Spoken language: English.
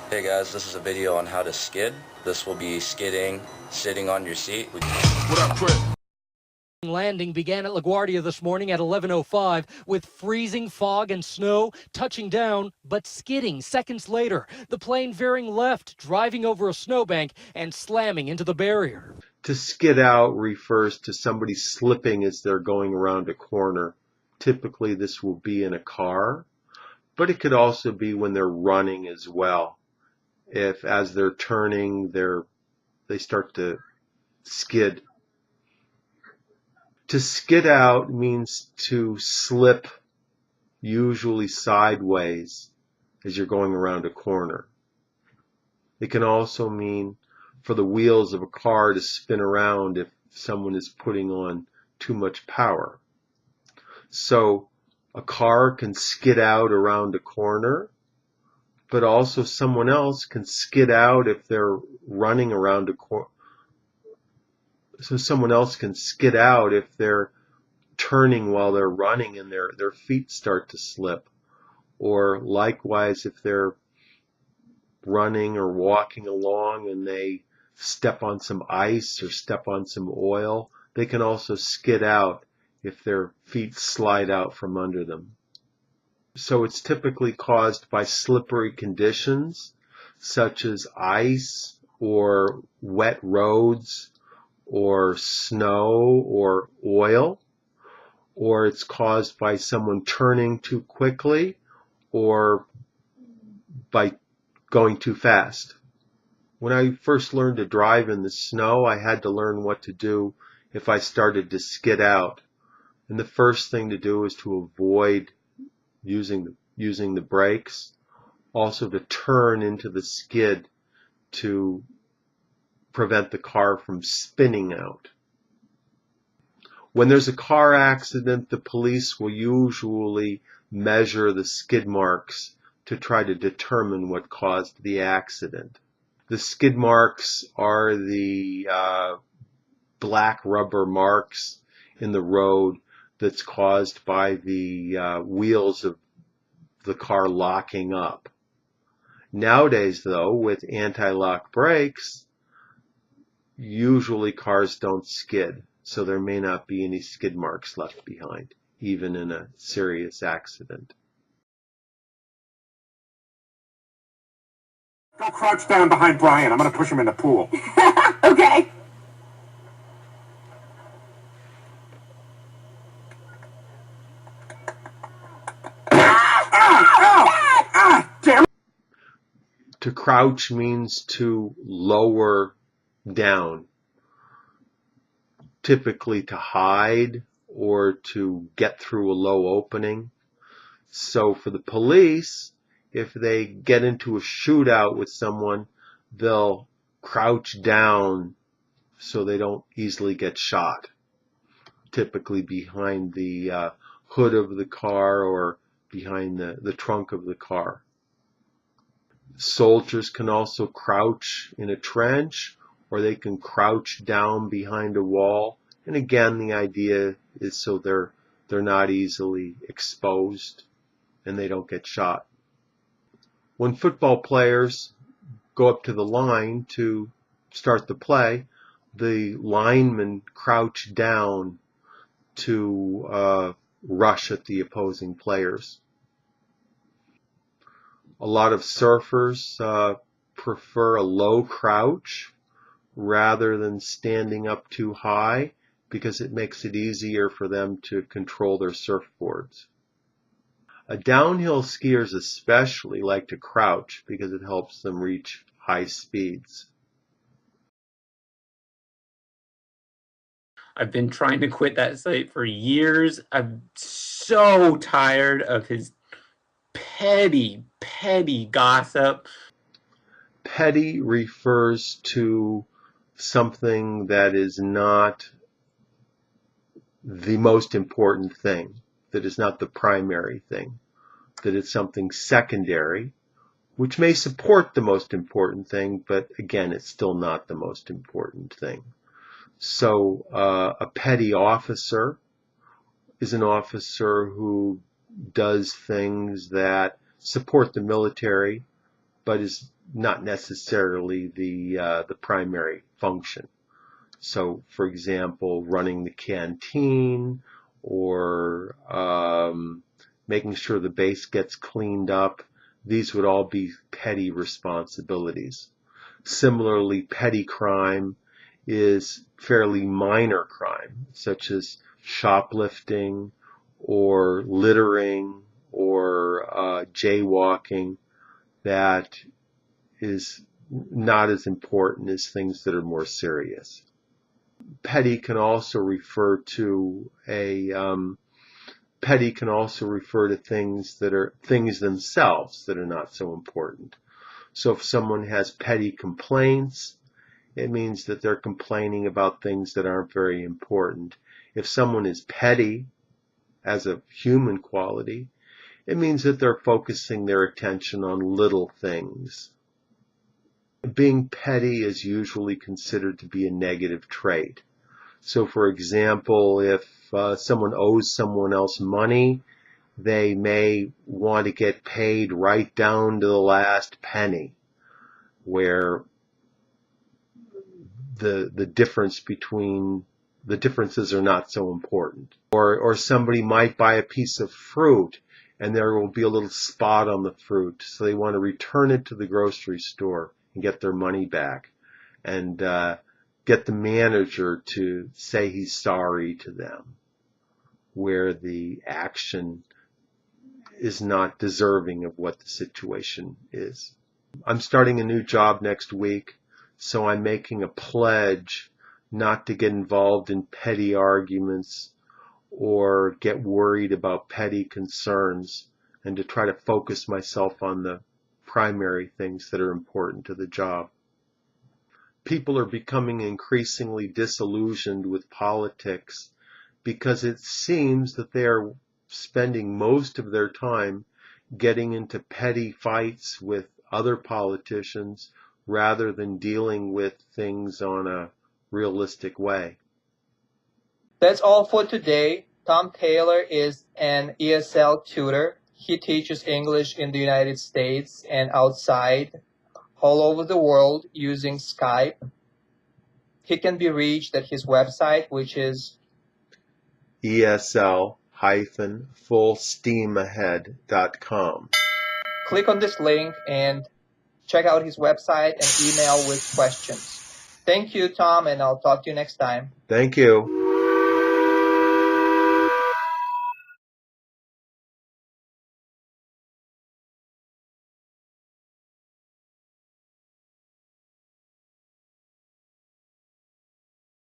Hey guys, this is a video on how to skid. This will be skidding, sitting on your seat. What up, Chris? Landing began at LaGuardia this morning at 11:05 with freezing fog and snow, touching down but skidding seconds later. The plane veering left, driving over a snowbank and slamming into the barrier. To skid out refers to somebody slipping as they're going around a corner. Typically this will be in a car, but it could also be when they're running as well. If as they're turning, they start to skid. To skid out means to slip, usually sideways, as you're going around a corner. It can also mean for the wheels of a car to spin around if someone is putting on too much power. So a car can skid out around a corner, but also someone else can skid out if they're running around a corner. So someone else can skid out if they're turning while they're running and their feet start to slip. Or likewise, if they're running or walking along and they step on some ice or step on some oil, they can also skid out if their feet slide out from under them. So it's typically caused by slippery conditions such as ice or wet roads or snow or oil, or it's caused by someone turning too quickly or by going too fast. When I first learned to drive in the snow, I had to learn what to do if I started to skid out. And the first thing to do is to avoid using the brakes, also to turn into the skid to prevent the car from spinning out. When there's a car accident, the police will usually measure the skid marks to try to determine what caused the accident. The skid marks are the black rubber marks in the road that's caused by the wheels of the car locking up. Nowadays, though, with anti-lock brakes, usually cars don't skid, so there may not be any skid marks left behind, even in a serious accident. Go crouch down behind Brian. I'm going to push him in the pool. Okay. Damn it. To crouch means to lower down, typically to hide or to get through a low opening. So for the police, if they get into a shootout with someone, they'll crouch down so they don't easily get shot, typically behind the hood of the car or behind the trunk of the car. Soldiers can also crouch in a trench, or they can crouch down behind a wall. And again, the idea is so they're not easily exposed and they don't get shot. When football players go up to the line to start the play, the linemen crouch down to rush at the opposing players. A lot of surfers prefer a low crouch rather than standing up too high because it makes it easier for them to control their surfboards. Downhill skiers especially like to crouch because it helps them reach high speeds. I've been trying to quit that site for years. I'm so tired of his petty gossip. Petty refers to something that is not the most important thing, that is not the primary thing, that it's something secondary, which may support the most important thing, but again, it's still not the most important thing. So a petty officer is an officer who does things that support the military, but is not necessarily the primary function. So, for example, running the canteen or making sure the base gets cleaned up, these would all be petty responsibilities. Similarly, petty crime is fairly minor crime, such as shoplifting or littering or jaywalking, that is not as important as things that are more serious. Petty can also refer to things that are things themselves that are not so important. So if someone has petty complaints, it means that they're complaining about things that aren't very important. If someone is petty as a human quality, it means that they're focusing their attention on little things. Being petty is usually considered to be a negative trait. So, for example, if someone owes someone else money, they may want to get paid right down to the last penny, where the differences are not so important. Or somebody might buy a piece of fruit and there will be a little spot on the fruit, so they want to return it to the grocery store and get their money back, and get the manager to say he's sorry to them, where the action is not deserving of what the situation is. I'm starting a new job next week, so I'm making a pledge not to get involved in petty arguments or get worried about petty concerns, and to try to focus myself on the primary things that are important to the job. People are becoming increasingly disillusioned with politics because it seems that they are spending most of their time getting into petty fights with other politicians rather than dealing with things on a realistic way. That's all for today. Tom Taylor is an ESL tutor. He teaches English in the United States and outside, all over the world, using Skype. He can be reached at his website, which is ESL-fullsteamahead.com. Click on this link and check out his website and email with questions. Thank you, Tom, and I'll talk to you next time. Thank you.